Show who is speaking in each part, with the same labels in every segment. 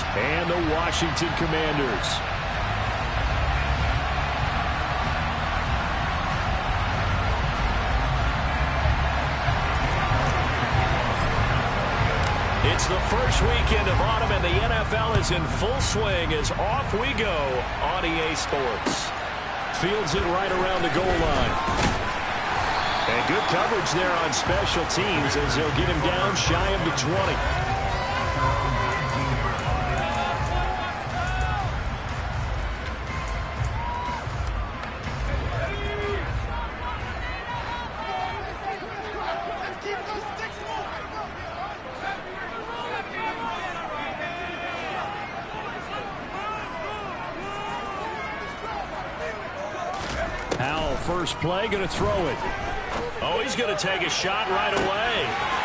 Speaker 1: and the Washington Commanders. It's the first weekend of autumn, and the NFL is in full swing as off we go on EA Sports. Fields it right around the goal line. And good coverage there on special teams as they'll get him down shy of the 20. First play, going to throw it. Oh, he's going to take a shot right away.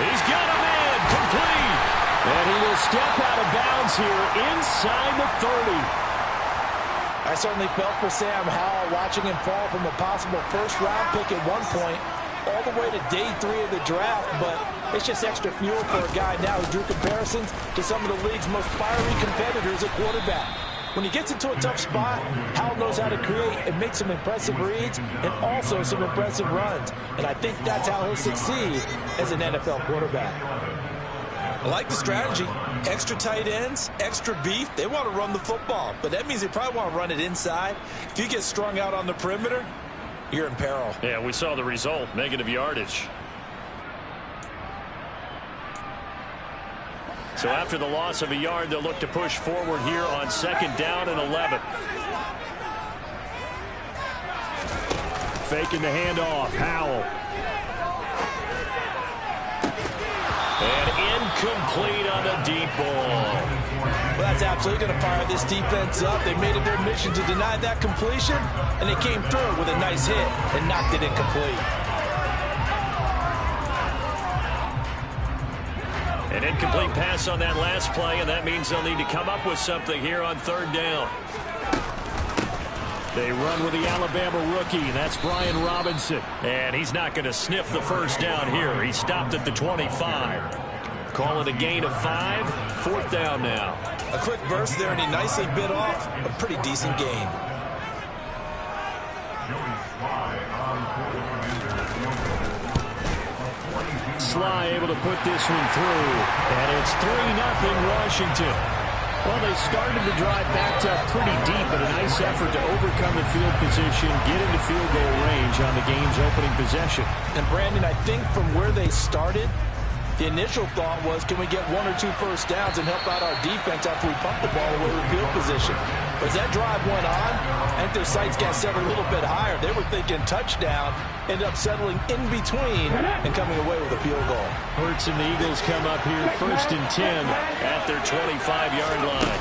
Speaker 1: He's got him in, complete. And he will step out of bounds here inside the 30.
Speaker 2: I certainly felt for Sam Howell watching him fall from a possible first-round pick at one point all the way to day 3 of the draft, but it's just extra fuel for a guy now who drew comparisons to some of the league's most fiery competitors at quarterback. When he gets into a tough spot, Howell knows how to create and make some impressive reads and also some impressive runs. And I think that's how he'll succeed as an NFL quarterback.
Speaker 3: I like the strategy. Extra tight ends, extra beef. They want to run the football, but that means they probably want to run it inside. If you get strung out on the perimeter, you're in peril.
Speaker 1: Yeah, we saw the result, negative yardage. So after the loss of a yard, they'll look to push forward here on second down and 11. Faking the handoff. Howell. And incomplete on the deep ball.
Speaker 2: Well, that's absolutely going to fire this defense up. They made it their mission to deny that completion, and they came through with a nice hit and knocked it incomplete.
Speaker 1: An incomplete pass on that last play, and that means they'll need to come up with something here on third down. They run with the Alabama rookie. That's Brian Robinson. And he's not going to sniff the first down here. He stopped at the 25. Call it a gain of 5. Fourth down now.
Speaker 3: A quick burst there, and he nicely bit off a pretty decent gain.
Speaker 1: Sly able to put this one through, and it's 3-0 Washington. Well, they started the drive backed up pretty deep, but a nice effort to overcome the field position, get into field goal range on the game's opening possession.
Speaker 2: And Brandon, I think from where they started, the initial thought was, can we get 1 or 2 first downs and help out our defense after we pump the ball away with field position? But as that drive went on, I think their sights got set a little bit higher. They were thinking touchdown, ended up settling in between and coming away with a field goal.
Speaker 1: Hurts and the Eagles come up here first and 10 at their 25-yard line.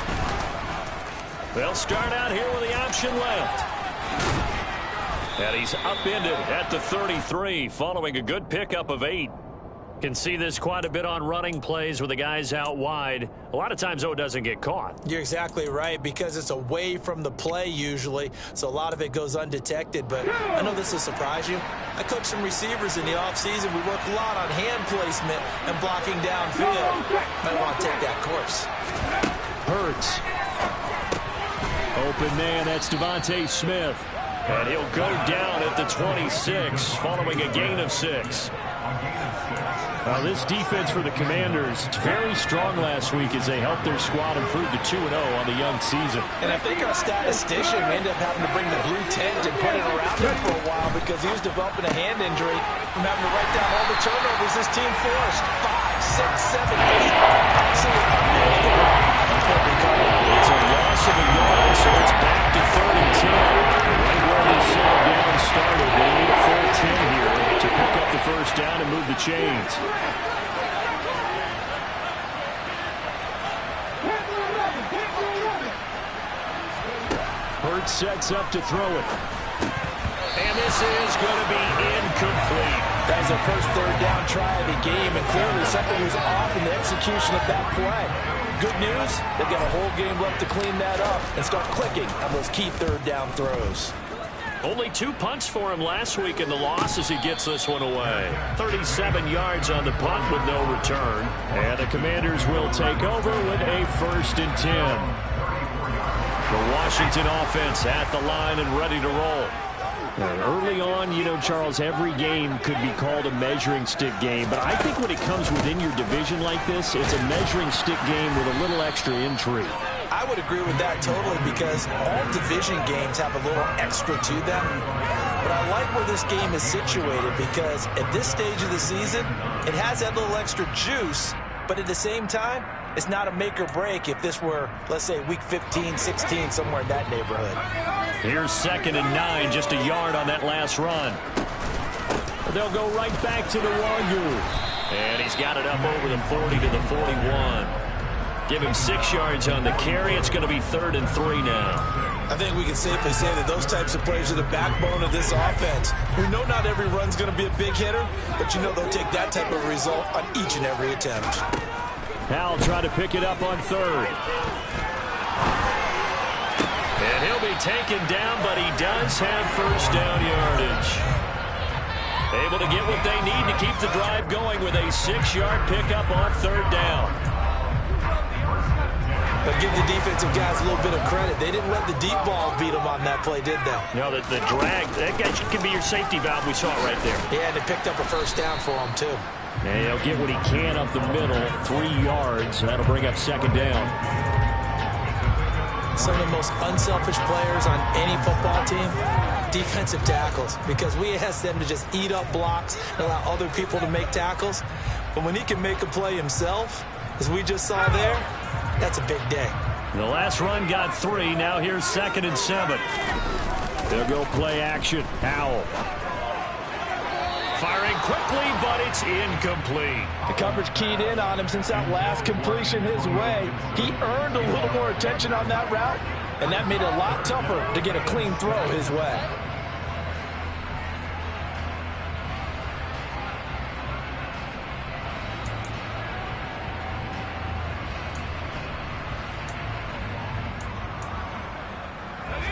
Speaker 1: They'll start out here with the option left. And he's upended at the 33 following a good pickup of 8. Can see this quite a bit on running plays with the guys out wide. A lot of times, though, it doesn't get caught.
Speaker 3: You're exactly right, because it's away from the play usually, so a lot of it goes undetected. But I know this will surprise you. I coach some receivers in the offseason. We work a lot on hand placement and blocking downfield. Might want to take that course.
Speaker 1: Hurts. Open man, that's Devontae Smith. And he'll go down at the 26 following a gain of 6. Well, this defense for the Commanders, very strong last week as they helped their squad improve to 2-0 on the young season.
Speaker 2: And I think our statistician ended up having to bring the blue tent and put it around him for a while because he was developing a hand injury from having to write down all the turnovers this team forced. 5, 6, 7, 8. Absolutely unbelievable.
Speaker 1: It's a loss of a yard, so it's back to 3rd and 10. Right where they settled down started. They need a full 10 here to pick up the first down and move the chains. Hurts sets up to throw it. And this is going to be incomplete.
Speaker 2: That was their first third down try of the game, and clearly something was off in the execution of that play. Good news, they've got a whole game left to clean that up and start clicking on those key third down throws.
Speaker 1: Only 2 punts for him last week in the loss as he gets this one away. 37 yards on the punt with no return. And the Commanders will take over with a 1st and 10. The Washington offense at the line and ready to roll. And early on, you know, Charles, every game could be called a measuring stick game. But I think when it comes within your division like this, it's a measuring stick game with a little extra intrigue.
Speaker 2: I would agree with that totally because all division games have a little extra to them. But I like where this game is situated because at this stage of the season, it has that little extra juice. But at the same time, it's not a make or break if this were, let's say, week 15, 16, somewhere in that neighborhood.
Speaker 1: Here's 2nd and 9, just a yard on that last run. They'll go right back to the Wagyu. And he's got it up over the 40 to the 41. Give him 6 yards on the carry. It's going to be 3rd and 3 now.
Speaker 2: I think we can safely say that those types of plays are the backbone of this offense. We know not every run's going to be a big hitter, but you know they'll take that type of result on each and every attempt.
Speaker 1: Howell try to pick it up on 3rd. And he'll be taken down, but he does have 1st down yardage. Able to get what they need to keep the drive going with a 6-yard pickup on 3rd down.
Speaker 2: But give the defensive guys a little bit of credit. They didn't let the deep ball beat them on that play, did they?
Speaker 1: No, the drag, that guy can be your safety valve. We saw it right there.
Speaker 2: Yeah, and they picked up a 1st down for him, too.
Speaker 1: And he'll get what he can up the middle, 3 yards. That'll bring up 2nd down.
Speaker 2: Some of the most unselfish players on any football team, defensive tackles, because we ask them to just eat up blocks and allow other people to make tackles. But when he can make a play himself, as we just saw there, that's a big day.
Speaker 1: The last run got 3. Now here's 2nd and 7. They'll go play action. Howell. Firing quickly, but it's incomplete.
Speaker 2: The coverage keyed in on him since that last completion his way. He earned a little more attention on that route, and that made it a lot tougher to get a clean throw his way.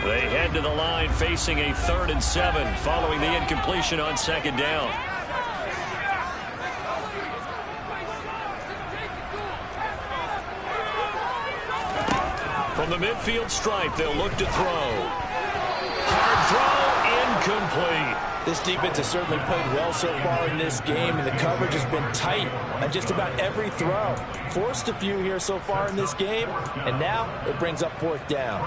Speaker 1: They head to the line facing a 3rd and 7 following the incompletion on 2nd down. From the midfield stripe, they'll look to throw. Hard throw, incomplete.
Speaker 2: This defense has certainly played well so far in this game, and the coverage has been tight on just about every throw. Forced a few here so far in this game, and now it brings up 4th down.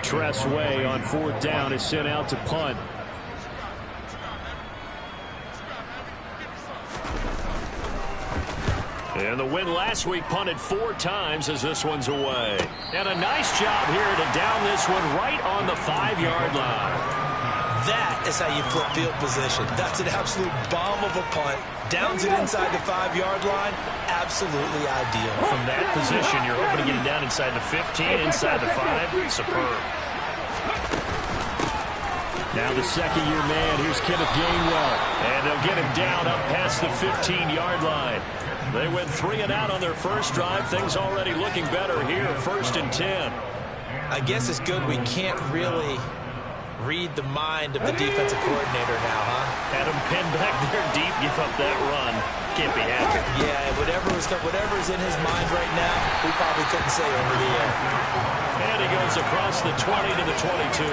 Speaker 1: Tress Way on 4th down is sent out to punt. And the win last week punted 4 times as this one's away. And a nice job here to down this one right on the 5-yard line.
Speaker 2: That is how you flip field position. That's an absolute bomb of a punt. Downs it inside the 5-yard line. Absolutely ideal.
Speaker 1: From that position, you're hoping to get it down inside the 15, inside the 5. Superb. Now the 2nd-year man. Here's Kenneth Gainwell. And they'll get him down up past the 15-yard line. They went 3 and out on their first drive. Things already looking better here. 1st and 10.
Speaker 2: I guess it's good we can't really read the mind of the defensive coordinator now, huh?
Speaker 1: Had him pinned back there deep, give up that run. Can't be happy.
Speaker 2: Yeah, whatever's in his mind right now, we probably couldn't say over the air.
Speaker 1: And he goes across the 20 to the 22.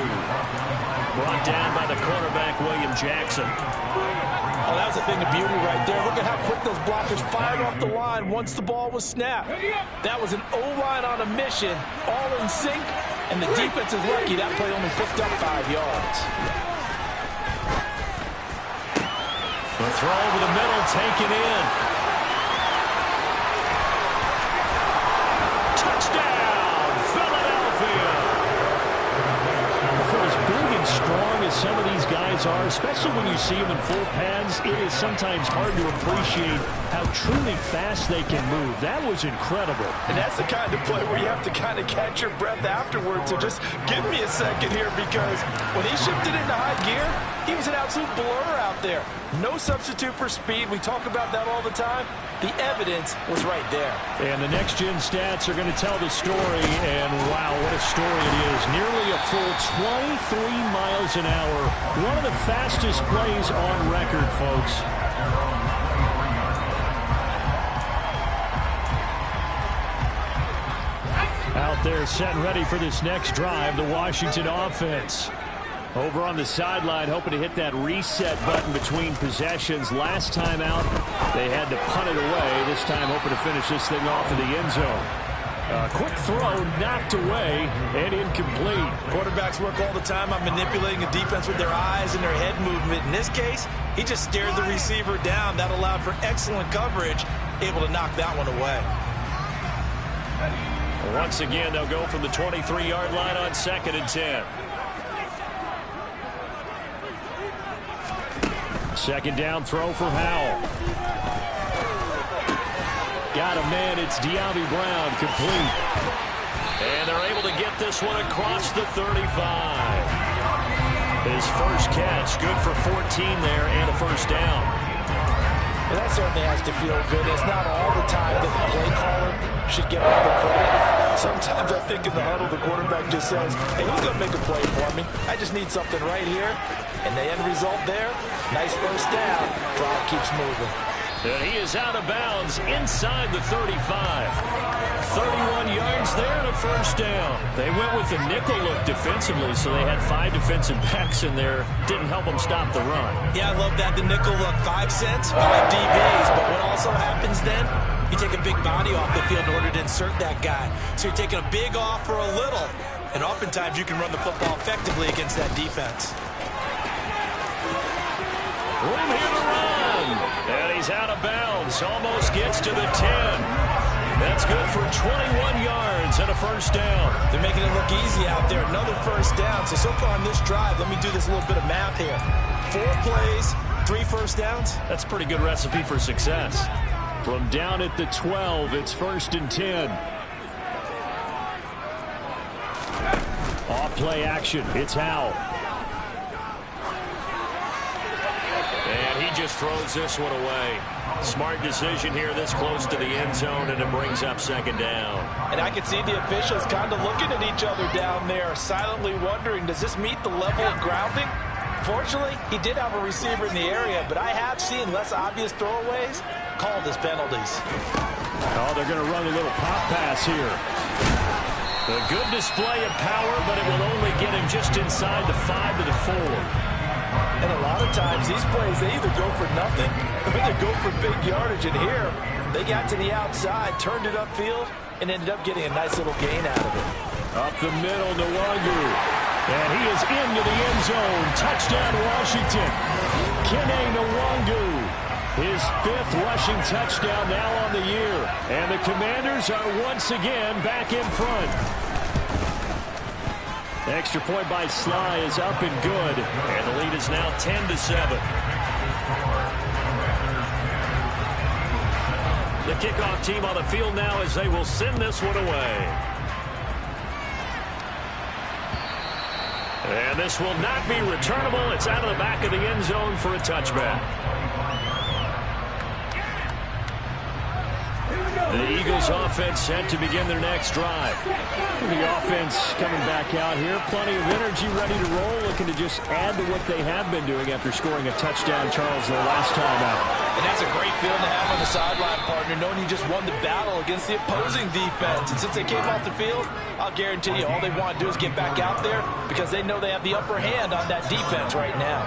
Speaker 1: Brought down by the cornerback, William Jackson.
Speaker 2: Oh, that was a thing of beauty right there. Look at how quick those blockers fired off the line once the ball was snapped. That was an O-line on a mission, all in sync, and the defense is lucky that play only picked up 5 yards.
Speaker 1: The throw over the middle, taken in. Touchdown, Philadelphia! For as big and strong as some of these guys are, especially when you see them in full pads, it is sometimes hard to appreciate how truly fast they can move. That was incredible.
Speaker 2: And that's the kind of play where you have to kind of catch your breath afterwards. So just give me a second here, because when he shifted into high gear, he was an absolute blur out there. No substitute for speed. We talk about that all the time. The evidence was right there.
Speaker 1: And the next-gen stats are going to tell the story, and wow, what a story it is. Nearly a full 23 miles an hour. One of the fastest plays on record, folks. Out there set and ready for this next drive, the Washington offense. Over on the sideline, hoping to hit that reset button between possessions. Last time out, they had to punt it away. This time, hoping to finish this thing off in the end zone. Quick throw, knocked away, and incomplete.
Speaker 2: Quarterbacks work all the time on manipulating the defense with their eyes and their head movement. In this case, he just stared the receiver down. That allowed for excellent coverage, able to knock that one away.
Speaker 1: Once again, they'll go from the 23-yard line on 2nd and 10. Second down throw from Howell. Got a man. It's De'Ami Brown, complete. And they're able to get this one across the 35. His first catch, good for 14 there and a first down.
Speaker 2: Well, that certainly has to feel good. It's not all the time that the play caller should get all the credit. Sometimes I think in the huddle, the quarterback just says, hey, who's going to make a play for me? I just need something right here. And the end result there, nice first down. Drive keeps moving.
Speaker 1: And he is out of bounds inside the 35. 31 yards there and a first down. They went with the nickel look defensively, so they had 5 defensive backs in there. Didn't help them stop the run.
Speaker 2: Yeah, I love that. The nickel look, 5 cents, 5 DBs. But what also happens then, you take a big body off the field in order to insert that guy. So you're taking a big off for a little. And oftentimes you can run the football effectively against that defense.
Speaker 1: Room here to run. And he's out of bounds. Almost gets to the 10. That's good for 21 yards and a first down.
Speaker 2: They're making it look easy out there. Another first down. So far on this drive, let me do this little bit of math here. 4 plays, 3 first downs.
Speaker 1: That's a pretty good recipe for success. From down at the 12, it's 1st and 10. Off play action. It's Howell. And he just throws this one away. Smart decision here this close to the end zone, and it brings up 2nd down.
Speaker 2: And I can see the officials kind of looking at each other down there, silently wondering, does this meet the level of grounding? Fortunately, he did have a receiver in the area, but I have seen less obvious throwaways called as penalties.
Speaker 1: Oh, they're going to run a little pop pass here. A good display of power, but it will only get him just inside the 5 to the 4.
Speaker 2: And a lot of times, these plays, they either go for nothing or they go for big yardage. And here, they got to the outside, turned it upfield, and ended up getting a nice little gain out of it.
Speaker 1: Up the middle, Nwangu. And he is into the end zone. Touchdown, Washington. Kene Nwangu. His 5th rushing touchdown now on the year. And the Commanders are once again back in front. Extra point by Sly is up and good. And the lead is now 10-7. The kickoff team on the field now as they will send this one away. And this will not be returnable. It's out of the back of the end zone for a touchback. The Eagles offense set to begin their next drive. The offense coming back out here. Plenty of energy, ready to roll, looking to just add to what they have been doing after scoring a touchdown, Charles, their last time out.
Speaker 2: And that's a great feeling to have on the sideline, partner, knowing you just won the battle against the opposing defense. And since they came off the field, I'll guarantee you all they want to do is get back out there because they know they have the upper hand on that defense right now.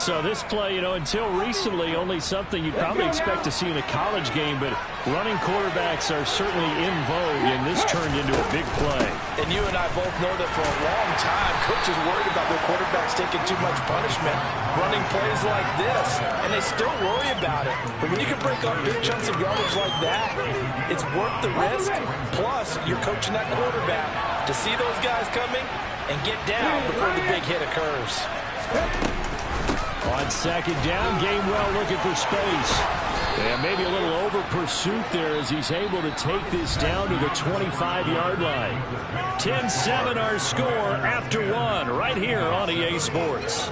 Speaker 1: So this play, until recently, only something you'd probably expect to see in a college game, but running quarterbacks are certainly in vogue, and this turned into a big play.
Speaker 2: And you and I both know that for a long time, coaches worried about their quarterbacks taking too much punishment, running plays like this, and they still worry about it. But when you can break up big chunks of yardage like that, it's worth the risk. Plus, you're coaching that quarterback to see those guys coming and get down before the big hit occurs.
Speaker 1: On 2nd down, Gainwell looking for space. And maybe a little over pursuit there as he's able to take this down to the 25-yard line. 10-7 our score after 1 right here on EA Sports.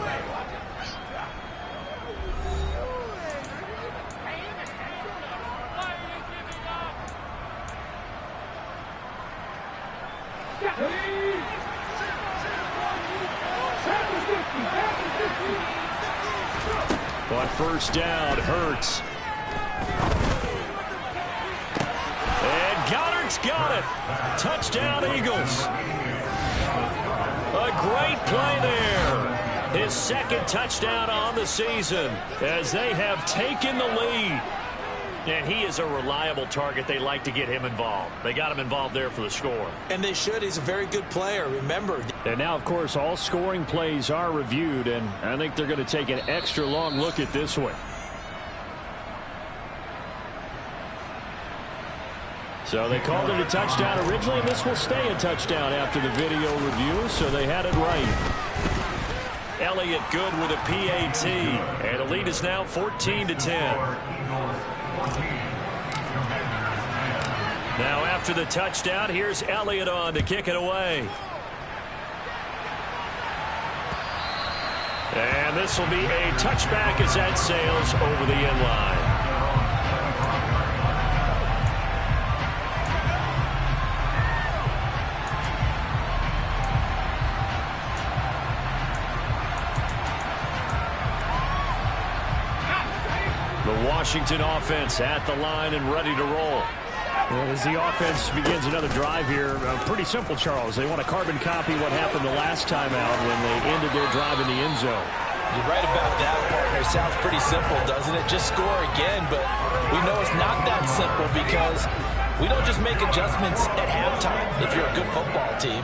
Speaker 1: On first down, Hurts. And Goddard's got it. Touchdown, Eagles. A great play there. His second touchdown on the season as they have taken the lead. And he is a reliable target. They like to get him involved. They got him involved there for the score.
Speaker 3: And they should. He's a very good player, remember.
Speaker 1: And now, of course, all scoring plays are reviewed, and I think they're going to take an extra long look at this one. So they called it a touchdown originally, and this will stay a touchdown after the video review, so they had it right. Elliott good with a PAT, and the lead is now 14-10. Now after the touchdown, here's Elliott on to kick it away. And this will be a touchback as that sails over the end line. The Washington offense at the line and ready to roll. Well, as the offense begins another drive here, pretty simple, Charles. They want to carbon copy what happened the last time out when they ended their drive in the end zone.
Speaker 3: You're right about that, partner. Sounds pretty simple, doesn't it? Just score again, but we know it's not that simple because we don't just make adjustments at halftime if you're a good football team.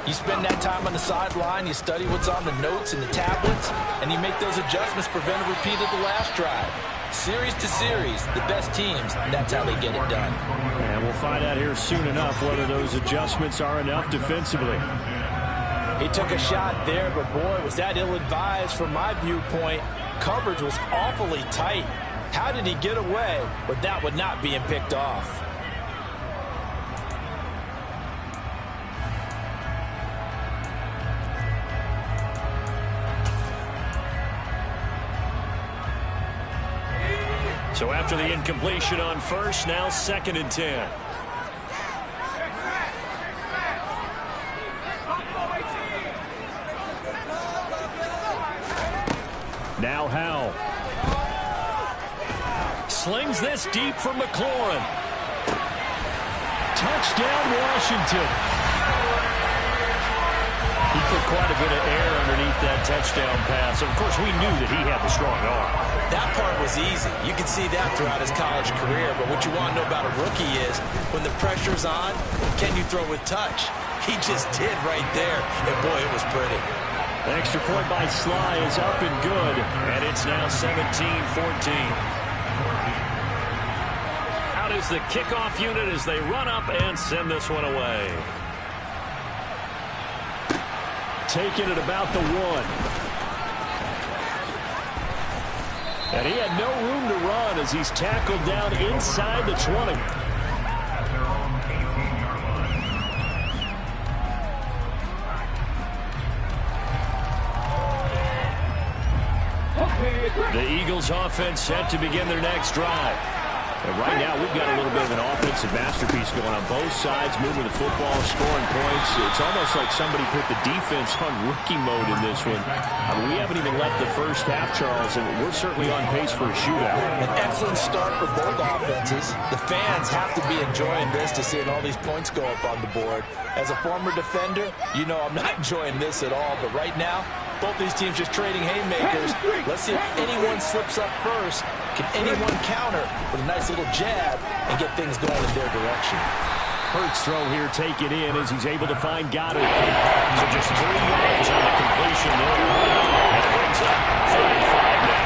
Speaker 3: You spend that time on the sideline, you study what's on the notes and the tablets, and you make those adjustments, prevent a repeat of the last drive. Series to series, the best teams, that's how they get it done.
Speaker 1: And we'll find out here soon enough whether those adjustments are enough defensively.
Speaker 3: He took a shot there, but boy, was that ill-advised from my viewpoint. Coverage was awfully tight. How did he get away with that one not being picked off?
Speaker 1: So after the incompletion on first, now 2nd and 10. Now Howe. Slings this deep for McLaurin. Touchdown, Washington. He put quite a bit of air underneath that touchdown pass. Of course, we knew that he had the strong arm.
Speaker 3: That part was easy. You can see that throughout his college career. But what you want to know about a rookie is when the pressure's on, can you throw with touch? He just did right there. And, boy, it was pretty.
Speaker 1: The extra point by Sly is up and good. And it's now 17-14. Out is the kickoff unit as they run up and send this one away. Taking it about the 1. And he had no room to run as he's tackled down inside the 20. The Eagles offense set to begin their next drive. And right now, we've got a little bit of an offensive masterpiece going on both sides, moving the football, scoring points. It's almost like somebody put the defense on rookie mode in this one. I mean, we haven't even left the first half, Charles, and we're certainly on pace for a shootout.
Speaker 3: An excellent start for both offenses. The fans have to be enjoying this to seeing all these points go up on the board. As a former defender, you know I'm not enjoying this at all, but right now, both these teams just trading haymakers. Let's see if anyone slips up first. Can anyone counter with a nice little jab and get things going in their direction?
Speaker 1: Hurts throw here, take it in as he's able to find Goddard. So just 3 yards on the completion there. And it brings up 35 now.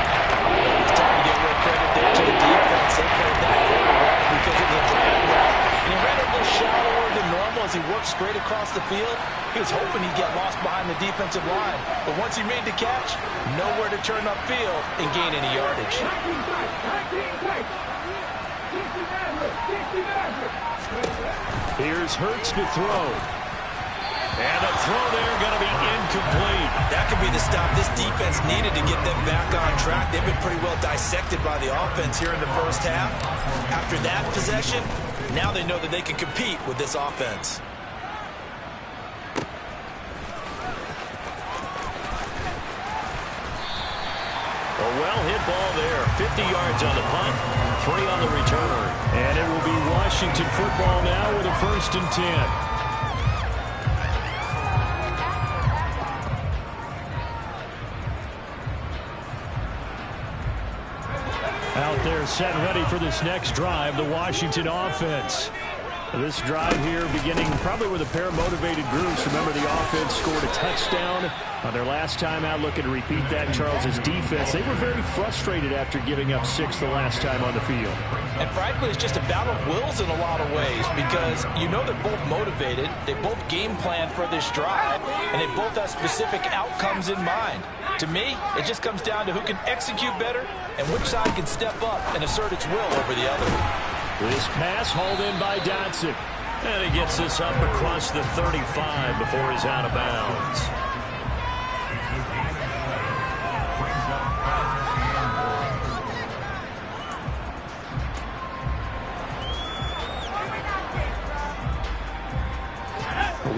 Speaker 3: It's time to give a little credit there to the defense. They played that very well because it was a drag route. And he ran a little shallower than normal as he worked straight across the field. He was hoping he'd get lost behind the defensive line. But once he made the catch, nowhere to turn upfield and gain any yardage.
Speaker 1: Here's Hurts to throw. And a throw there going to be incomplete.
Speaker 3: That could be the stop this defense needed to get them back on track. They've been pretty well dissected by the offense here in the first half. After that possession, now they know that they can compete with this offense.
Speaker 1: well-hit ball there. 50 yards on the punt, 3 on the return. And it will be Washington football now with a 1st and 10. Out there set and ready for this next drive, the Washington offense. This drive here beginning probably with a pair of motivated groups. Remember, the offense scored a touchdown on their last time out. Looking to repeat that. Charles's defense, they were very frustrated after giving up 6 the last time on the field.
Speaker 2: And frankly, it's just a battle of wills in a lot of ways, because you know they're both motivated, they both game plan for this drive, and they both have specific outcomes in mind. To me, it just comes down to who can execute better and which side can step up and assert its will over the other.
Speaker 1: This pass hauled in by Dotson. And he gets this up across the 35 before he's out of bounds.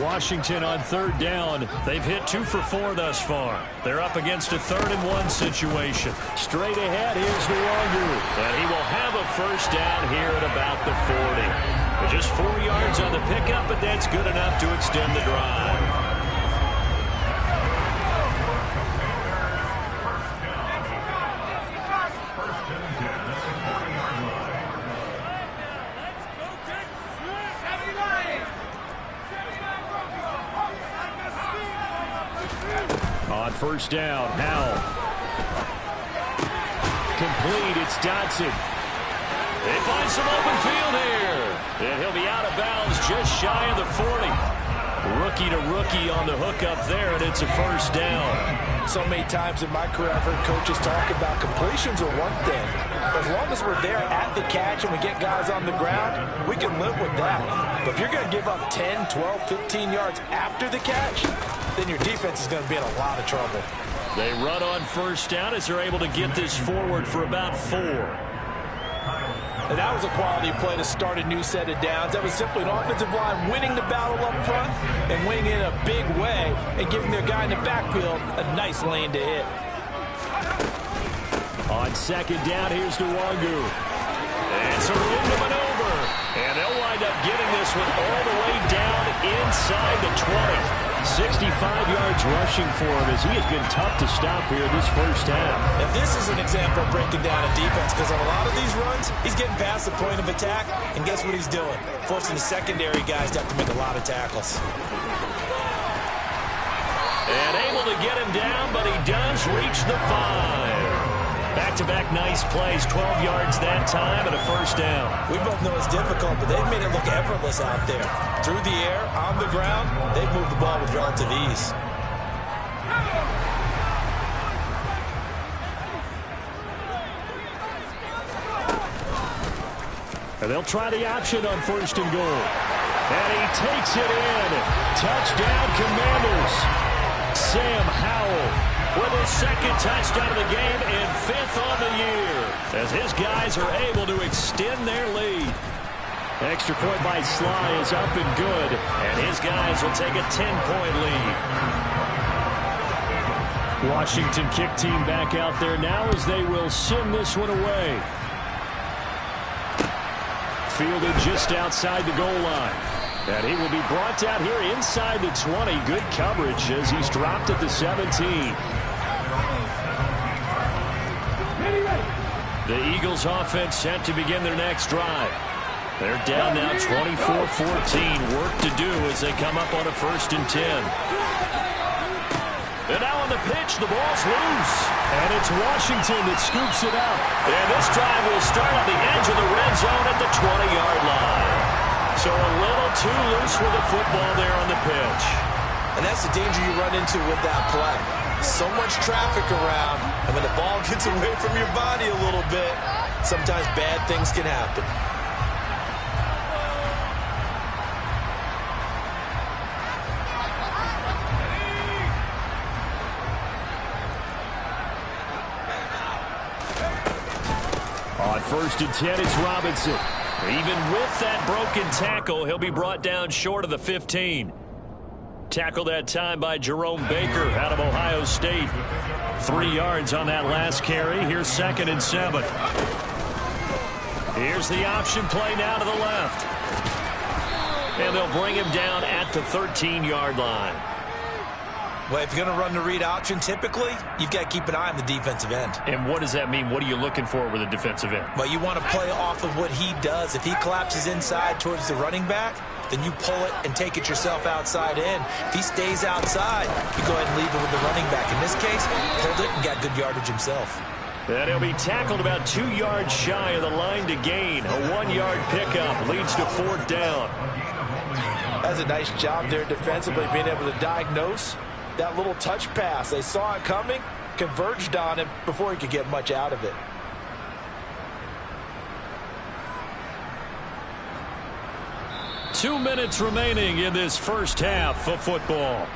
Speaker 1: Washington on 3rd down. They've hit 2 for 4 thus far. They're up against a 3rd and 1 situation. Straight ahead, here's Nwogu. And he will have a 1st down here at about the 40. Just 4 yards on the pickup, but that's good enough to extend the drive. On 1st down, Howell. Complete, it's Dotson. They find some open field here. And he'll be out of bounds just shy of the 40. Rookie to rookie on the hook up there, and it's a 1st down.
Speaker 2: So many times in my career, I've heard coaches talk about completions are one thing. As long as we're there at the catch and we get guys on the ground, we can live with that. But if you're going to give up 10, 12, 15 yards after the catch, then your defense is going to be in a lot of trouble.
Speaker 1: They run on 1st down as they're able to get this forward for about 4.
Speaker 2: And that was a quality play to start a new set of downs. That was simply an offensive line winning the battle up front and winning it in a big way and giving their guy in the backfield a nice lane to hit.
Speaker 1: On 2nd down, here's Nwogu. And some room to maneuver. And they'll wind up getting this one all the way down inside the 20. 65 yards rushing for him as he has been tough to stop here this 1st half.
Speaker 2: And this is an example of breaking down a defense, because on a lot of these runs, he's getting past the point of attack, and guess what he's doing? Forcing the secondary guys to have to make a lot of tackles.
Speaker 1: And able to get him down, but he does reach the 5. Back-to-back nice plays, 12 yards that time and a 1st down.
Speaker 2: We both know it's difficult, but they've made it look effortless out there. Through the air, on the ground, they've moved the ball with relative ease.
Speaker 1: And they'll try the option on 1st and goal. And he takes it in. Touchdown, Commanders. Sam Howell with his 2nd touchdown of the game and 5th on the year, as his guys are able to extend their lead. Extra point by Sly is up and good, and his guys will take a 10-point lead. Washington kick team back out there now as they will send this one away. Fielded just outside the goal line. And he will be brought down here inside the 20. Good coverage as he's dropped at the 17. The Eagles offense set to begin their next drive. They're down now 24-14. Work to do as they come up on a 1st and 10. And now on the pitch, the ball's loose. And it's Washington that scoops it up. And this drive will start on the edge of the red zone at the 20-yard line. So a little too loose with the football there on the pitch.
Speaker 2: And that's the danger you run into with that play. So much traffic around, and when the ball gets away from your body a little bit, sometimes bad things can happen.
Speaker 1: On 1st and 10, it's Robinson. Even with that broken tackle, he'll be brought down short of the 15. Tackled that time by Jerome Baker out of Ohio State. 3 yards on that last carry. Here's 2nd and 7. Here's the option play now to the left. And they'll bring him down at the 13-yard line.
Speaker 3: Well, if you're going to run the read option, typically, you've got to keep an eye on the defensive end.
Speaker 1: And what does that mean? What are you looking for with a defensive end?
Speaker 3: Well, you want to play off of what he does. If he collapses inside towards the running back, then you pull it and take it yourself outside in. If he stays outside, you go ahead and leave it with the running back. In this case, pulled it and got good yardage himself.
Speaker 1: And he'll be tackled about 2 yards shy of the line to gain. A 1-yard pickup leads to 4th down.
Speaker 2: That's a nice job there defensively, being able to diagnose that little touch pass. They saw it coming, converged on him before he could get much out of it.
Speaker 1: Two minutes remaining in this first half of football.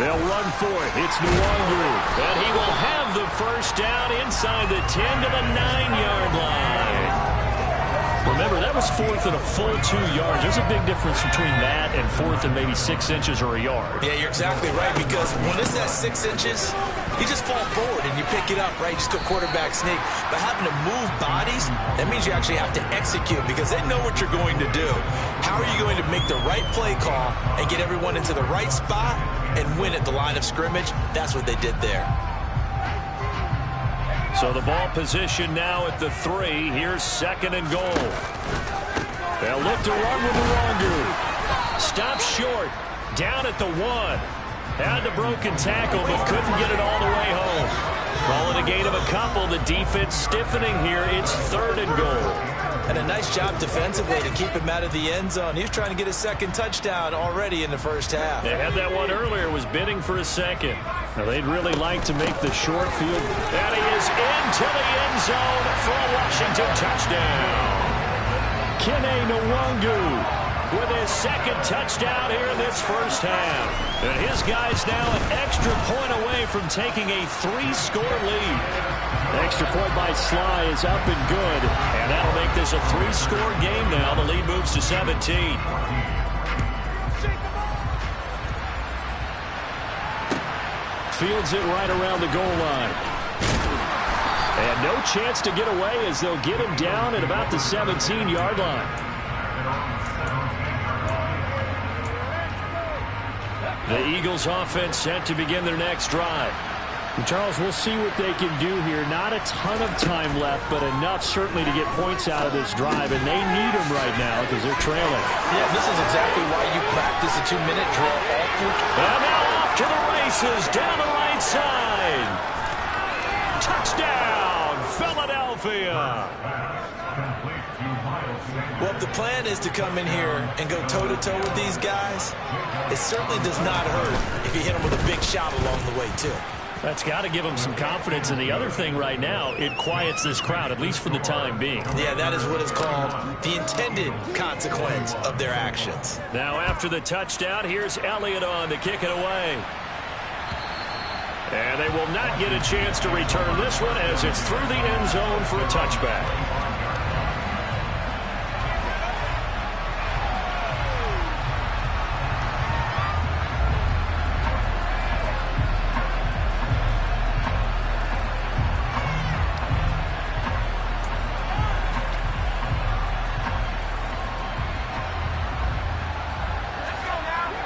Speaker 1: They'll run for it. It's Nwangu. And he will have the first down inside the 10 to the 9-yard line. Remember, that was 4th and a full 2 yards. There's a big difference between that and 4th and maybe 6 inches or a yard.
Speaker 3: Yeah, you're exactly right, because when it's at 6 inches, you just fall forward and you pick it up, right? You just go quarterback sneak. But having to move bodies, that means you actually have to execute, because they know what you're going to do. How are you going to make the right play call and get everyone into the right spot and win at the line of scrimmage? That's what they did there.
Speaker 1: So the ball position now at the 3. Here's 2nd and goal. They'll look to run with Nwangu. Stops short. Down at the 1. Had the broken tackle, but couldn't get it all the way home. Calling a gain of a couple. The defense stiffening here. It's 3rd and goal.
Speaker 3: And a nice job defensively to keep him out of the end zone. He was trying to get his 2nd touchdown already in the first half.
Speaker 1: They had that one earlier, was bidding for a 2nd. Now, they'd really like to make the short field. And he is into the end zone for a Washington touchdown. Kene Nwangu with his 2nd touchdown here in this first half. And his guy's now an extra point away from taking a 3-score lead. Extra point by Sly is up and good. And that'll make this a 3-score game now. The lead moves to 17. Fields it right around the goal line. And no chance to get away as they'll get him down at about the 17-yard line. The Eagles offense set to begin their next drive. And Charles, we'll see what they can do here. Not a ton of time left, but enough certainly to get points out of this drive. And they need them right now because they're trailing.
Speaker 2: Yeah, this is exactly why you practice a 2-minute drill all through.
Speaker 1: And now off to the races down the right side. Touchdown, Philadelphia.
Speaker 3: Well, if the plan is to come in here and go toe-to-toe with these guys, it certainly does not hurt if you hit them with a big shot along the way, too.
Speaker 1: That's got to give them some confidence. And the other thing right now, it quiets this crowd, at least for the time being.
Speaker 3: Yeah, that is what is called the intended consequence of their actions.
Speaker 1: Now after the touchdown, here's Elliott on to kick it away. And they will not get a chance to return this one as it's through the end zone for a touchback.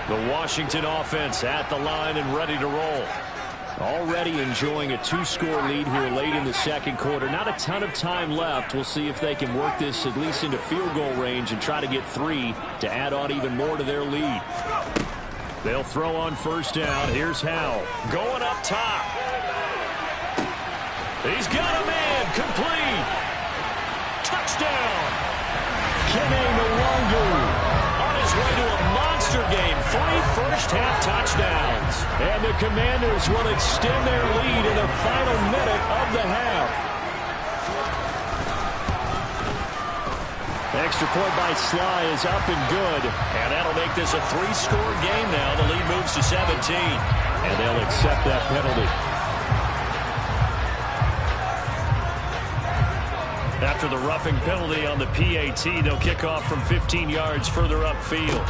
Speaker 1: The Washington offense at the line and ready to roll. Already enjoying a 2-score lead here late in the second quarter. Not a ton of time left. We'll see if they can work this at least into field goal range and try to get 3 to add on even more to their lead. They'll throw on first down. Here's Howell going up top. He's got a man complete. Touchdown. Kene Nwangu on his way to a monster game. 3 first-half touchdowns. And the Commanders will extend their lead in the final minute of extra point by Sly is up and good. And that'll make this a 3-score game now. The lead moves to 17. And they'll accept that penalty. After the roughing penalty on the PAT, they'll kick off from 15 yards further upfield.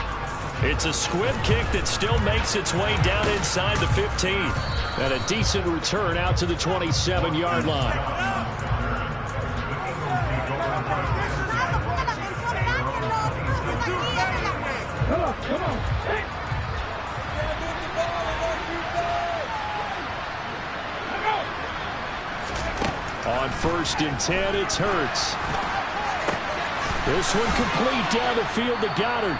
Speaker 1: It's a squib kick that still makes its way down inside the 15. And a decent return out to the 27-yard line. On 1st and 10, it's Hurts. This one complete down the field to Goddard.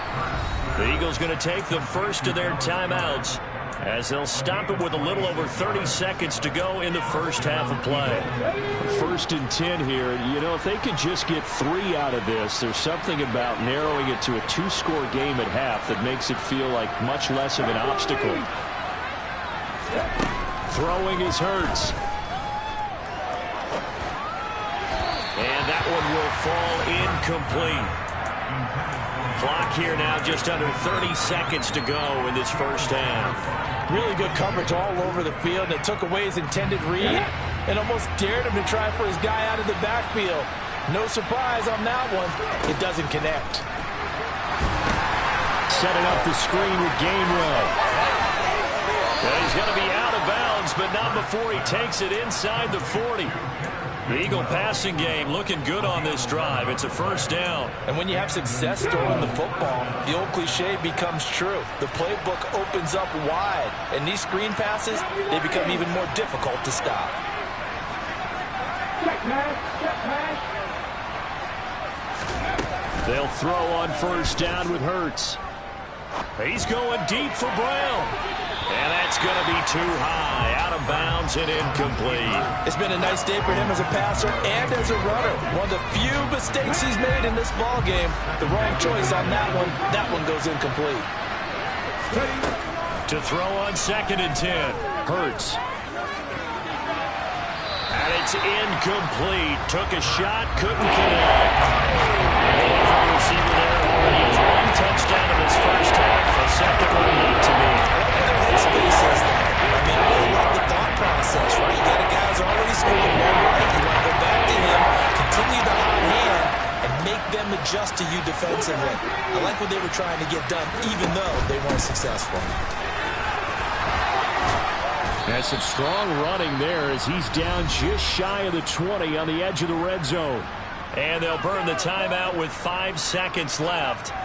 Speaker 1: The Eagles going to take the first of their timeouts as they'll stop it with a little over 30 seconds to go in the first half of play. 1st and 10 here. You know, if they could just get 3 out of this, there's something about narrowing it to a 2-score game at half that makes it feel like much less of an obstacle. Throwing is Hurts. And that one will fall incomplete. Clock here now just under 30 seconds to go in this first half.
Speaker 2: Really good coverage all over the field. It took away his intended read and almost dared him to try for his guy out of the backfield. No surprise on that one. It doesn't connect.
Speaker 1: Setting up the screen with Gainwell. Well, he's going to be out of bounds, but not before he takes it inside the 40. The Eagle passing game looking good on this drive. It's a first down.
Speaker 2: And when you have success throwing the football, the old cliche becomes true. The playbook opens up wide, and these screen passes, they become even more difficult to stop.
Speaker 1: They'll throw on first down with Hurts. He's going deep for Brown. And that's going to be too high, out of bounds and incomplete.
Speaker 2: It's been a nice day for him as a passer and as a runner. One of the few mistakes he's made in this ball game. The wrong choice on that one. That one goes incomplete.
Speaker 1: To throw on 2nd and 10, Hurts. And it's incomplete. Took a shot, couldn't connect. The receiver there already has 1 touchdown in this first half. A second one need to be.
Speaker 2: Spaces there. I mean, I really love the thought process, right? You got a guy who's already scored 1 right. You want to go back to him, continue the hot hand, and make them adjust to you defensively. I like what they were trying to get done, even though they weren't successful.
Speaker 1: That's some strong running there as he's down just shy of the 20 on the edge of the red zone. And they'll burn the timeout with 5 seconds left.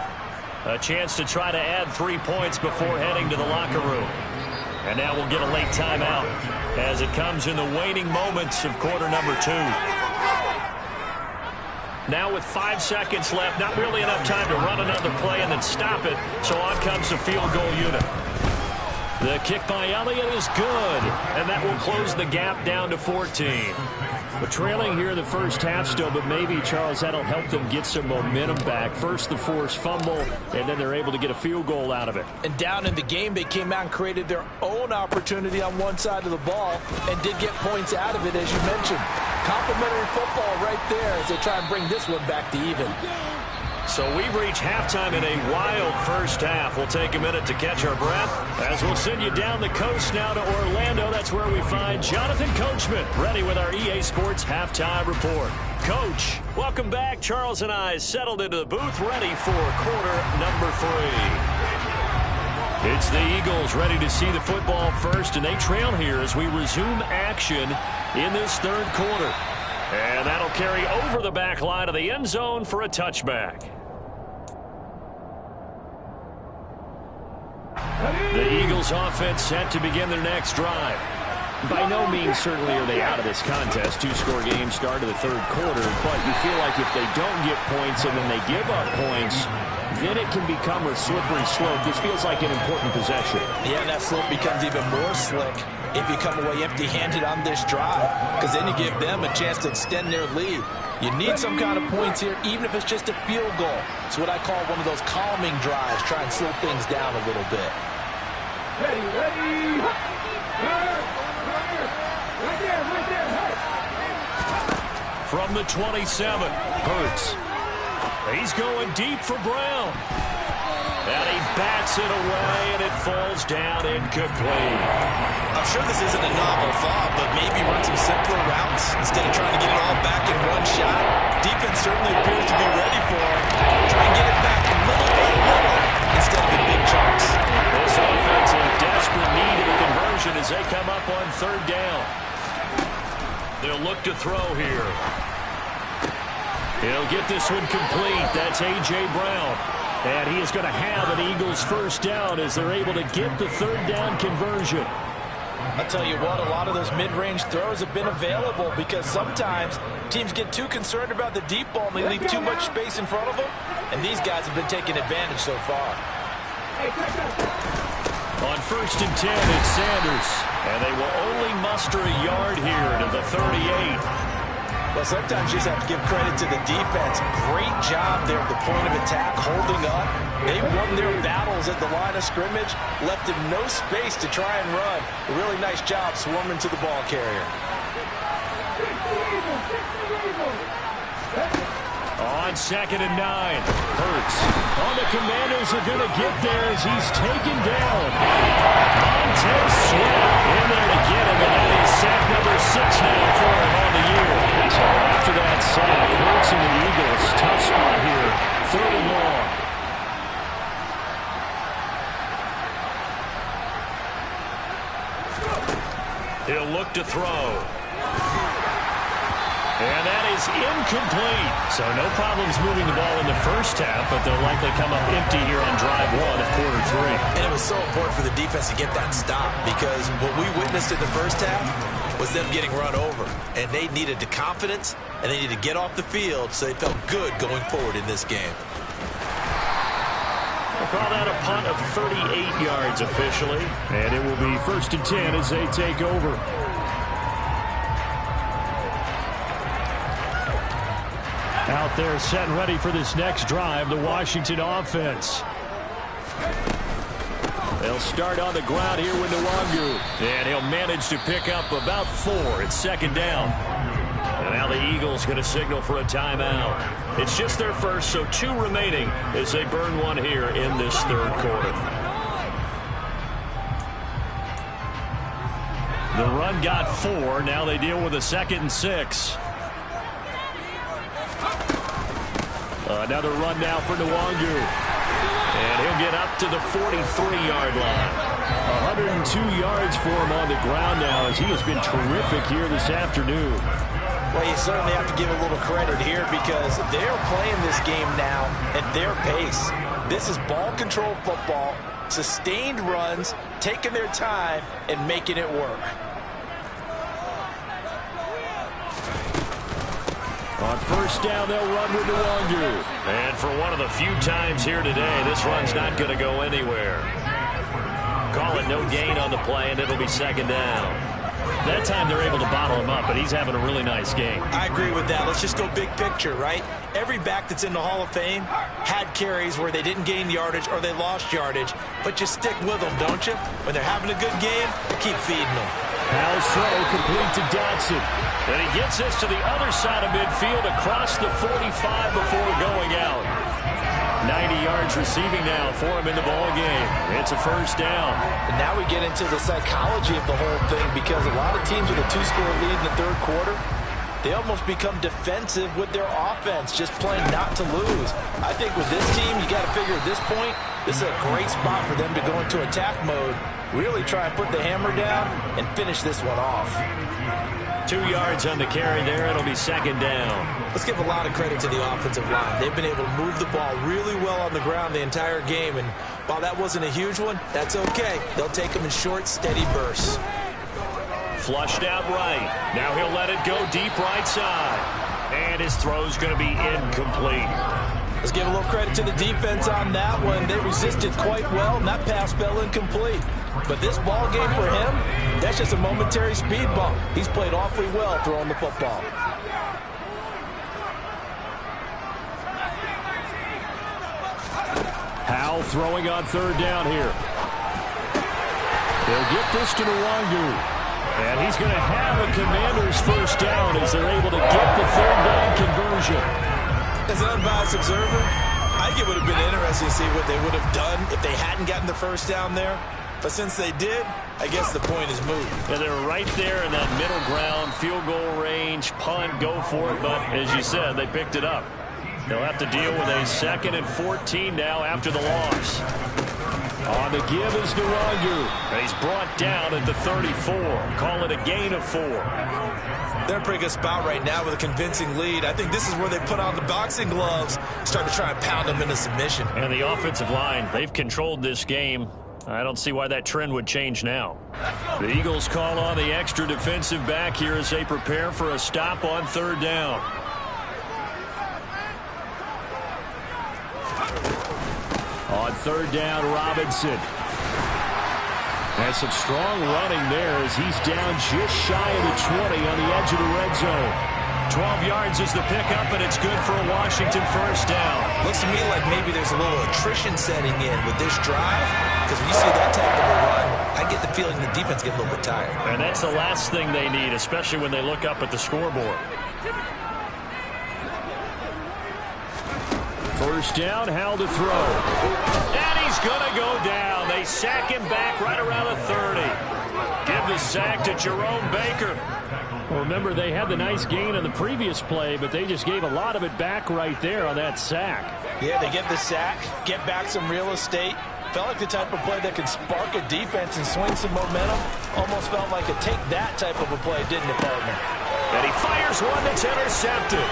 Speaker 1: A chance to try to add 3 points before heading to the locker room. And now we'll get a late timeout as it comes in the waning moments of quarter number 2. Now with 5 seconds left, not really enough time to run another play and then stop it. So on comes the field goal unit. The kick by Elliott is good, and that will close the gap down to 14. We're trailing here in the first half still, but maybe, Charles, that'll help them get some momentum back. First the forced fumble, and then they're able to get a field goal out of it.
Speaker 2: And down in the game, they came out and created their own opportunity on one side of the ball and did get points out of it, as you mentioned. Complimentary football right there as they try and bring this one back to even.
Speaker 1: So we've reached halftime in a wild first half. We'll take a minute to catch our breath as we'll send you down the coast now to Orlando. That's where we find Jonathan Coachman, ready with our EA Sports Halftime Report. Coach, welcome back. Charles and I settled into the booth, ready for quarter number 3. It's the Eagles ready to see the football first, and they trail here as we resume action in this third quarter. And that'll carry over the back line of the end zone for a touchback. The Eagles offense set to begin their next drive. By no means certainly are they out of this contest. 2-score game start of the third quarter, but you feel like if they don't get points and then they give up points, then it can become a slippery slope. This feels like an important possession.
Speaker 2: Yeah, that slope becomes even more slick if you come away empty-handed on this drive, because then you give them a chance to extend their lead. You need some kind of points here, even if it's just a field goal. It's what I call one of those calming drives, try and slow things down a little bit.
Speaker 4: Ready.
Speaker 1: From the 27, Hurts. He's going deep for Brown. And he bats it away, and it falls down incomplete.
Speaker 3: I'm sure this isn't a novel thought, but maybe run some simpler routes instead of trying to get it all back in one shot. Defense certainly appears to be ready for him. Try and get it back little by little instead of in big chunks.
Speaker 1: This offense in desperate need of a conversion as they come up on third down. They'll look to throw here. He'll get this one complete. That's A.J. Brown. And he is going to have an Eagles first down as they're able to get the third down conversion.
Speaker 2: I'll tell you what, a lot of those mid-range throws have been available because sometimes teams get too concerned about the deep ball and they leave too much space in front of them. And these guys have been taking advantage so far.
Speaker 1: On 1st and 10, it's Sanders. And they will only muster a yard here to the 38.
Speaker 2: Well, sometimes you just have to give credit to the defense. Great job there at the point of attack, holding up. They won their battles at the line of scrimmage, left him no space to try and run. A really nice job swarming to the ball carrier.
Speaker 1: On 2nd and 9, Hurts. Oh, the Commanders are going to get there as he's taken down. Montez Sweat in there to get him, and that is sack number 6 now for him on the year. So after that sack, Hurts and the Eagles, tough spot here, 3rd and long. He'll look to throw. And that is incomplete. So no problems moving the ball in the first half, but they'll likely come up empty here on drive 1 of quarter 3.
Speaker 3: And it was so important for the defense to get that stop because what we witnessed in the first half was them getting run over. And they needed the confidence, and they needed to get off the field so they felt good going forward in this game.
Speaker 1: We'll call that a punt of 38 yards officially. And it will be 1st and 10 as they take over. Out there set and ready for this next drive, the Washington offense. They'll start on the ground here with Nwangu. And he'll manage to pick up about 4 at 2nd down. And now the Eagles going to signal for a timeout. It's just their first, so 2 remaining as they burn one here in this 3rd quarter. The run got 4. Now they deal with a 2nd and 6. Another run now for Nwangu. And he'll get up to the 43-yard line. 102 yards for him on the ground now as he has been terrific here this afternoon.
Speaker 2: Well, you certainly have to give a little credit here because they're playing this game now at their pace. This is ball control football, sustained runs, taking their time, and making it work.
Speaker 1: On 1st down, they'll run with Nwangu. And for one of the few times here today, this run's not going to go anywhere. Call it no gain on the play, and it'll be 2nd down. That time they're able to bottle him up, but he's having a really nice game.
Speaker 3: I agree with that. Let's just go big picture, right? Every back that's in the Hall of Fame had carries where they didn't gain yardage or they lost yardage, but you stick with them, don't you? When they're having a good game, keep feeding them.
Speaker 1: Howell's throw complete to Dotson. And he gets this to the other side of midfield across the 45 before going out. 90 yards receiving now for him in the ball game. It's a 1st down.
Speaker 2: And now we get into the psychology of the whole thing because a lot of teams with a 2-score lead in the 3rd quarter, they almost become defensive with their offense, just playing not to lose. I think with this team, you got to figure at this point, this is a great spot for them to go into attack mode, really try and put the hammer down and finish this one off.
Speaker 1: 2 yards on the carry there. It'll be 2nd down.
Speaker 3: Let's give a lot of credit to the offensive line. They've been able to move the ball really well on the ground the entire game, and while that wasn't a huge one, that's okay. They'll take them in short, steady bursts.
Speaker 1: Flushed out right. Now he'll let it go deep right side. And his throw's going to be incomplete.
Speaker 2: Let's give a little credit to the defense on that one. They resisted quite well, and that pass fell incomplete. But this ball game for him, that's just a momentary speed bump. He's played awfully well throwing the football.
Speaker 1: Howell throwing on 3rd down here. They'll get this to Nwangu. And he's going to have a Commanders first down as they're able to get the 3rd down conversion.
Speaker 3: as an unbiased observer, I think it would have been interesting to see what they would have done if they hadn't gotten the first down there. But since they did, I guess the point is moot.
Speaker 1: Yeah, they're right there in that middle ground, field goal range, punt, go for it. But as you said, they picked it up. They'll have to deal with a 2nd and 14 now after the loss. On the give is Nwangu. He's brought down at the 34. Call it a gain of 4.
Speaker 3: They're in a pretty good spot right now with a convincing lead. I think this is where they put on the boxing gloves, start to try and pound them into submission.
Speaker 1: And the offensive line, they've controlled this game. I don't see why that trend would change now. The Eagles call on the extra defensive back here as they prepare for a stop on 3rd down. On 3rd down, Robinson. Has some strong running there as he's down just shy of the 20 on the edge of the red zone. 12 yards is the pickup, and it's good for a Washington first down.
Speaker 3: Looks to me like maybe there's a little attrition setting in with this drive, because when you see that type of a run, I get the feeling the defense gets a little bit tired.
Speaker 1: And that's the last thing they need, especially when they look up at the scoreboard. First down, Howell to throw. And he's going to go down. They sack him back right around the 30. Give the sack to Jerome Baker. Well, remember, they had the nice gain on the previous play, but they just gave a lot of it back right there on that sack.
Speaker 2: Yeah, they get the sack, get back some real estate. Felt like the type of play that could spark a defense and swing some momentum. Almost felt like a take-that type of a play, didn't it, partner?
Speaker 1: And he fires one that's intercepted.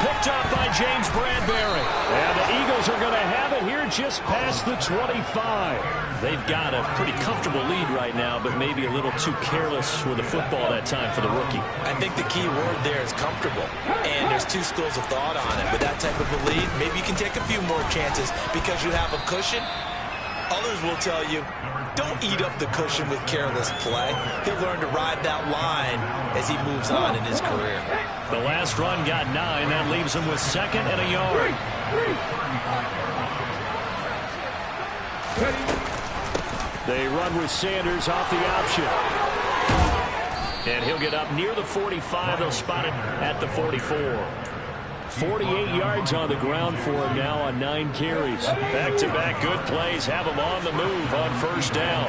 Speaker 1: Picked up by James Bradbury. And the Eagles are going to have it here just past the 25. They've got a pretty comfortable lead right now, but maybe a little too careless with the football that time for the rookie.
Speaker 3: I think the key word there is comfortable. And there's two schools of thought on it. With that type of a lead, maybe you can take a few more chances because you have a cushion. Others will tell you, don't eat up the cushion with careless play. He'll learn to ride that line as he moves on in his career.
Speaker 1: The last run got 9. That leaves him with 2nd and a yard. They run with Sanders off the option. And he'll get up near the 45. They'll spot it at the 44. 48 yards on the ground for him now on 9 carries. Back-to-back good plays have him on the move on first down.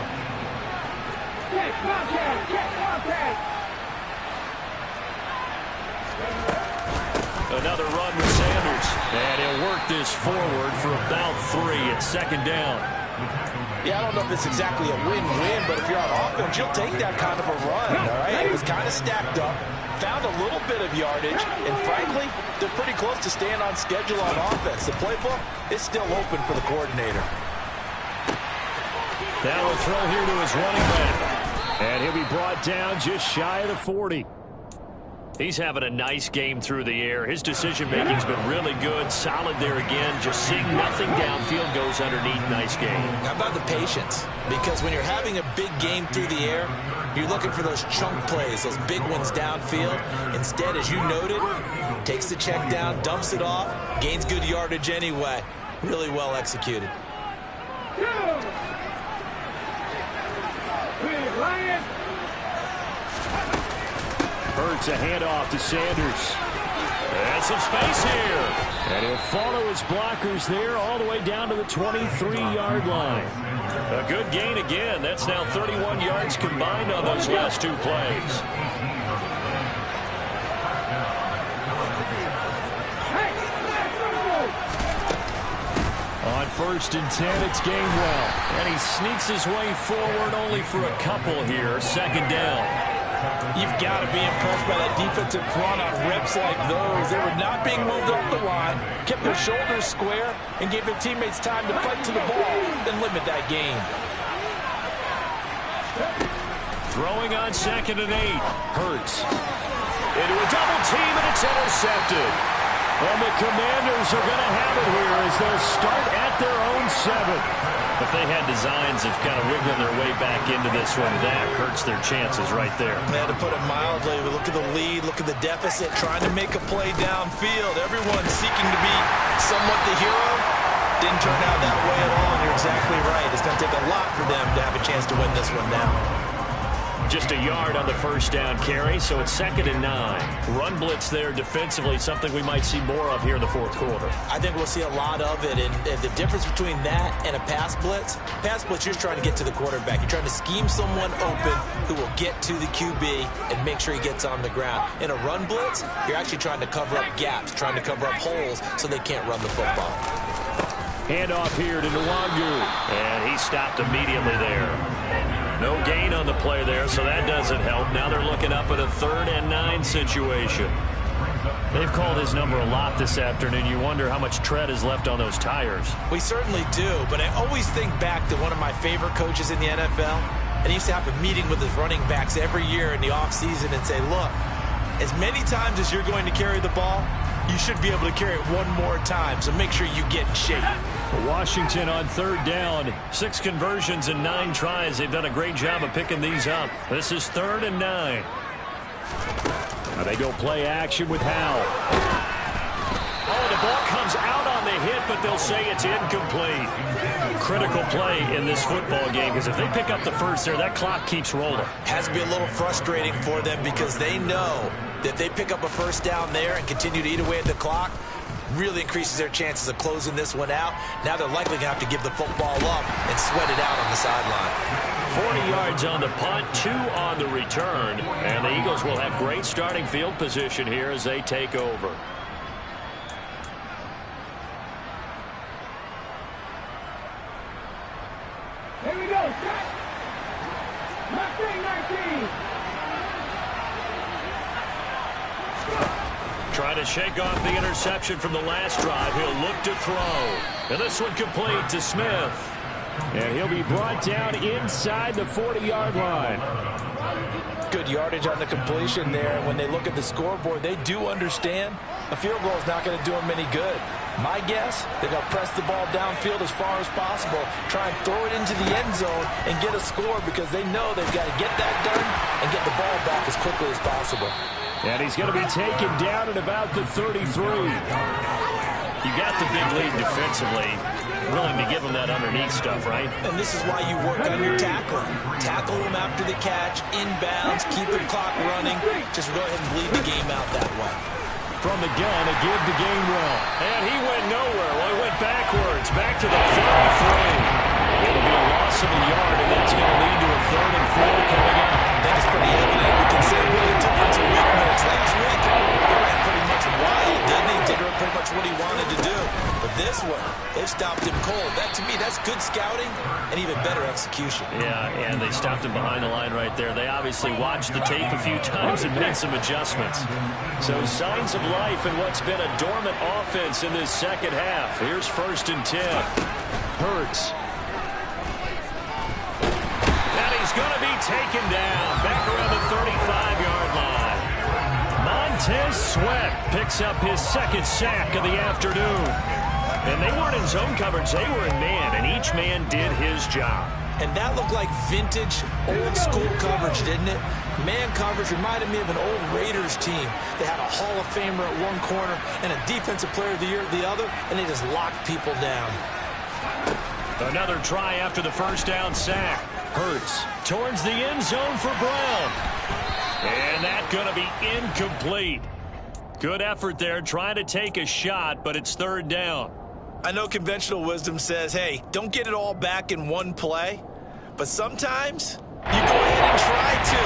Speaker 1: Another run with Sanders. And he'll work this forward for about 3 at 2nd down.
Speaker 2: Yeah, I don't know if it's exactly a win-win, but if you're on offense, you'll take that kind of a run, all right? It was kind of stacked up, found a little bit of yardage, and frankly, they're pretty close to staying on schedule on offense. The playbook is still open for the coordinator.
Speaker 1: Now a throw here to his running back. And he'll be brought down just shy of the 40. He's having a nice game through the air. His decision-making's been really good. Solid there again. Just seeing nothing downfield, goes underneath. Nice game.
Speaker 3: How about the patience? Because when you're having a big game through the air, you're looking for those chunk plays, those big ones downfield. Instead, as you noted, takes the check down, dumps it off, gains good yardage anyway. Really well executed.
Speaker 1: Hurts a handoff to Sanders. And some space here. And he'll follow his blockers there all the way down to the 23-yard line. A good gain again. That's now 31 yards combined on those last 2 plays. On 1st and 10, it's Gainwell. And he sneaks his way forward only for a couple here. 2nd down.
Speaker 2: You've got to be impressed by that defensive front on reps like those. They were not being moved off the line, kept their shoulders square, and gave their teammates time to fight to the ball and limit that gain.
Speaker 1: Throwing on 2nd and 8. Hurts. Into a double team, and it's intercepted. And the Commanders are going to have it here as they'll start at their own 7. If they had designs of kind of wiggling their way back into this one, that hurts their chances right there.
Speaker 3: Yeah, to put it mildly, we look at the lead, look at the deficit, trying to make a play downfield. Everyone seeking to be somewhat the hero. Didn't turn out that way at all, and you're exactly right. It's going to take a lot for them to have a chance to win this one now.
Speaker 1: just a yard on the first down carry, so it's 2nd and 9. Run blitz there defensively, something we might see more of here in the fourth quarter.
Speaker 3: I think we'll see a lot of it, and the difference between that and a pass blitz, you're trying to get to the quarterback. You're trying to scheme someone open who will get to the QB and make sure he gets on the ground. In a run blitz, you're actually trying to cover up gaps, trying to cover up holes so they can't run the football.
Speaker 1: Handoff here to Nwangu, and he stopped immediately there. No gain on the play there, so that doesn't help. Now they're looking up at a 3rd and 9 situation. They've called his number a lot this afternoon. You wonder how much tread is left on those tires.
Speaker 3: We certainly do, but I always think back to one of my favorite coaches in the NFL, and he used to have a meeting with his running backs every year in the offseason and say, look, as many times as you're going to carry the ball, you should be able to carry it one more time, so make sure you get in shape.
Speaker 1: Washington on 3rd down. 6 conversions and 9 tries. They've done a great job of picking these up. This is 3rd and 9. Now they go play action with Howell. Oh, the ball comes out on the hit, but they'll say it's incomplete. Critical play in this football game, because if they pick up the first there, that clock keeps rolling.
Speaker 3: Has to be a little frustrating for them because they know that if they pick up a first down there and continue to eat away at the clock, really increases their chances of closing this one out. Now they're likely going to have to give the football up and sweat it out on the sideline.
Speaker 1: 40 yards on the punt, 2 on the return, and the Eagles will have great starting field position here as they take over.
Speaker 4: Here we go, set. 19.
Speaker 1: Trying to shake off the interception from the last drive. He'll look to throw. And this one complete to Smith. And he'll be brought down inside the 40-yard line.
Speaker 3: Good yardage on the completion there. When they look at the scoreboard, they do understand a field goal is not going to do them any good. My guess, they're going to press the ball downfield as far as possible, try and throw it into the end zone and get a score because they know they've got to get that done and get the ball back as quickly as possible.
Speaker 1: And he's going to be taken down at about the 33. You got the big lead defensively. Willing to give him that underneath stuff, right?
Speaker 3: And this is why you work on your tackling. Tackle him after the catch, inbounds, keep the clock running. Just go ahead and bleed the game out that way.
Speaker 1: From the gun, a give to Gainwell. And he went nowhere. Well, he went backwards, back to the 33. It'll be a loss of a yard, and that's going to lead to a 3rd and 4 coming up.
Speaker 3: I think it's pretty evident. We can say really difference in week minutes. Last week, he ran pretty much wild, didn't he? Did pretty much what he wanted to do. But this one, they've stopped him cold. That, to me, that's good scouting and even better execution.
Speaker 1: Yeah, and they stopped him behind the line right there. They obviously watched the tape a few times and made some adjustments. So signs of life in what's been a dormant offense in this second half. Here's 1st and 10. Hurts. And he's going to be taken down back around the 35-yard line. Montez Sweat picks up his 2nd sack of the afternoon. And they weren't in zone coverage. They were in man, and each man did his job.
Speaker 3: And that looked like vintage, old-school coverage, didn't it? Man coverage reminded me of an old Raiders team. They had a Hall of Famer at one corner and a Defensive Player of the Year at the other, and they just locked people down.
Speaker 1: Another try after the first down sack. Hurts towards the end zone for Brown. And that's going to be incomplete. Good effort there, trying to take a shot, but it's 3rd down.
Speaker 3: I know conventional wisdom says, hey, don't get it all back in one play. But sometimes you go ahead and try to.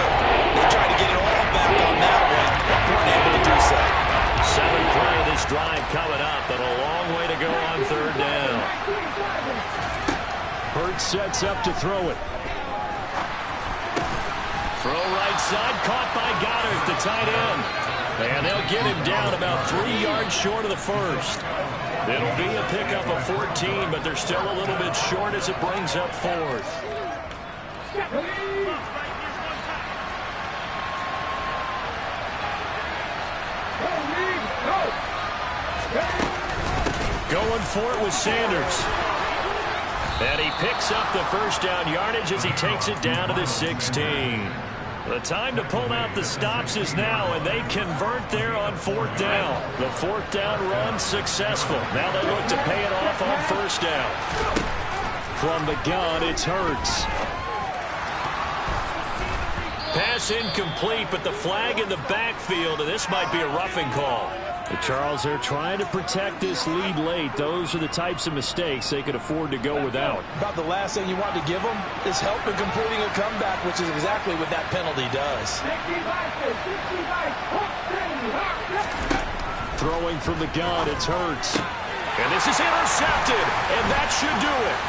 Speaker 3: They tried to get it all back on that one, weren't able to do so.
Speaker 1: 7th play of this drive coming up, but a long way to go on 3rd down. Hurts sets up to throw it. Throw right side, caught by Goddard, the tight end. And they'll get him down about 3 yards short of the first. It'll be a pickup of 14, but they're still a little bit short as it brings up 4th. Going for it with Sanders. And he picks up the first down yardage as he takes it down to the 16. The time to pull out the stops is now, and they convert there on 4th down. The 4th down run successful. Now they look to pay it off on 1st down. From the gun, it's Hurts. pass incomplete, but the flag in the backfield, and this might be a roughing call. Charles, they're trying to protect this lead late. Those are the types of mistakes they could afford to go without.
Speaker 2: About the last thing you want to give them is help in completing a comeback, which is exactly what that penalty does.
Speaker 1: Throwing from the gun, it's Hurts. And this is intercepted, and that should do it.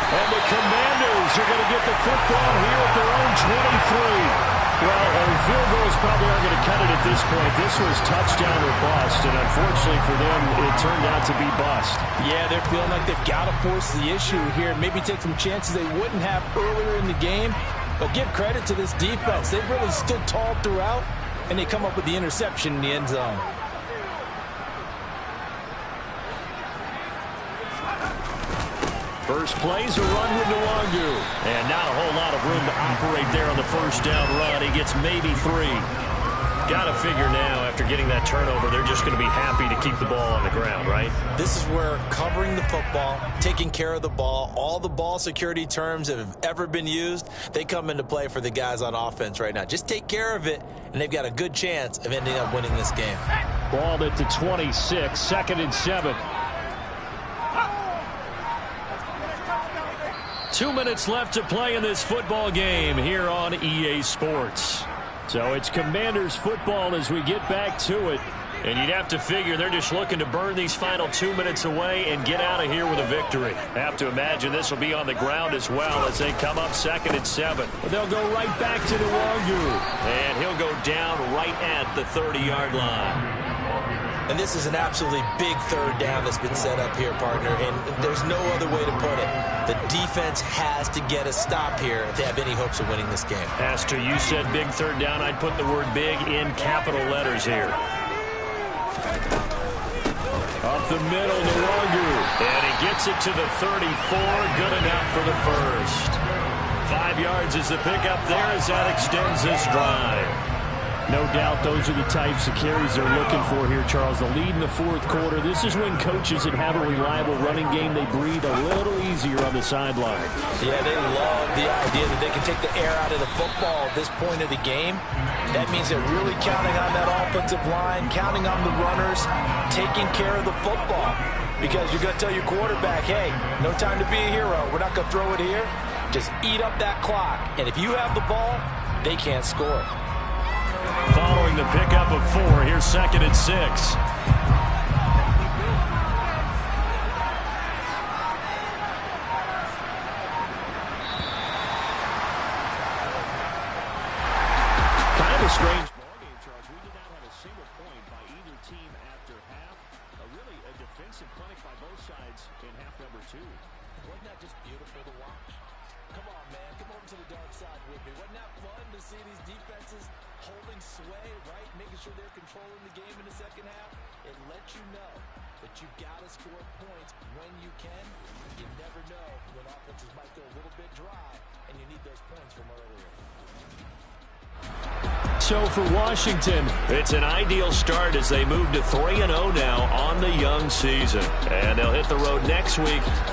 Speaker 1: And the Commanders are going to get the football here at their own 23. Well, field goals probably aren't going to cut it at this point. This was touchdown or bust, and unfortunately for them, it turned out to be bust.
Speaker 2: Yeah, they're feeling like they've got to force the issue here and maybe take some chances they wouldn't have earlier in the game. But give credit to this defense. They've really stood tall throughout, and they come up with the interception in the end zone.
Speaker 1: First play's a run with Nwangu. And not a whole lot of room to operate there on the first down run. He gets maybe 3. Got to figure now, after getting that turnover, they're just going to be happy to keep the ball on the ground, right?
Speaker 2: This is where covering the football, taking care of the ball, all the ball security terms that have ever been used, they come into play for the guys on offense right now. Just take care of it, and they've got a good chance of ending up winning this game.
Speaker 1: Ball at the 26, 2nd and 7. 2 minutes left to play in this football game here on EA Sports. So it's Commanders football as we get back to it. And you'd have to figure they're just looking to burn these final 2 minutes away and get out of here with a victory. Have to imagine this will be on the ground as well as they come up 2nd and 7. But they'll go right back to Nwangu. And he'll go down right at the 30-yard line.
Speaker 2: And this is an absolutely big third down that's been set up here, partner, and there's no other way to put it. The defense has to get a stop here if they have any hopes of winning this game.
Speaker 1: Pastor, you said big third down. I'd put the word big in capital letters here. Up the middle, Nwangu. And he gets it to the 34. Good enough for the first. 5 yards is the pickup there as that extends this drive. No doubt those are the types of carries they're looking for here, Charles. The lead in the 4th quarter. This is when coaches that have a reliable running game, they breathe a little easier on the sideline.
Speaker 2: Yeah, they love the idea that they can take the air out of the football at this point of the game. That means they're really counting on that offensive line, counting on the runners, taking care of the football. Because you're going to tell your quarterback, hey, no time to be a hero. We're not going to throw it here. Just eat up that clock. And if you have the ball, they can't score.
Speaker 1: Following the pickup of 4, here's 2nd and 6. Kind of a strange ball game, Charles. We did not have a single point by either team after half. Really a defensive clinic by both sides in half number 2.
Speaker 2: Wasn't that just beautiful to watch? Come on, man. Come over to the dark side with me. Wasn't that fun to see these defenses holding sway, right? Making sure they're controlling the game in the second half. It lets you know that you've got to score points when you can. You never know when offenses might go a little bit dry, and you need those points from earlier.
Speaker 1: So for Washington, it's an ideal start as they move to 3-0 now on the young season. And they'll hit the road next week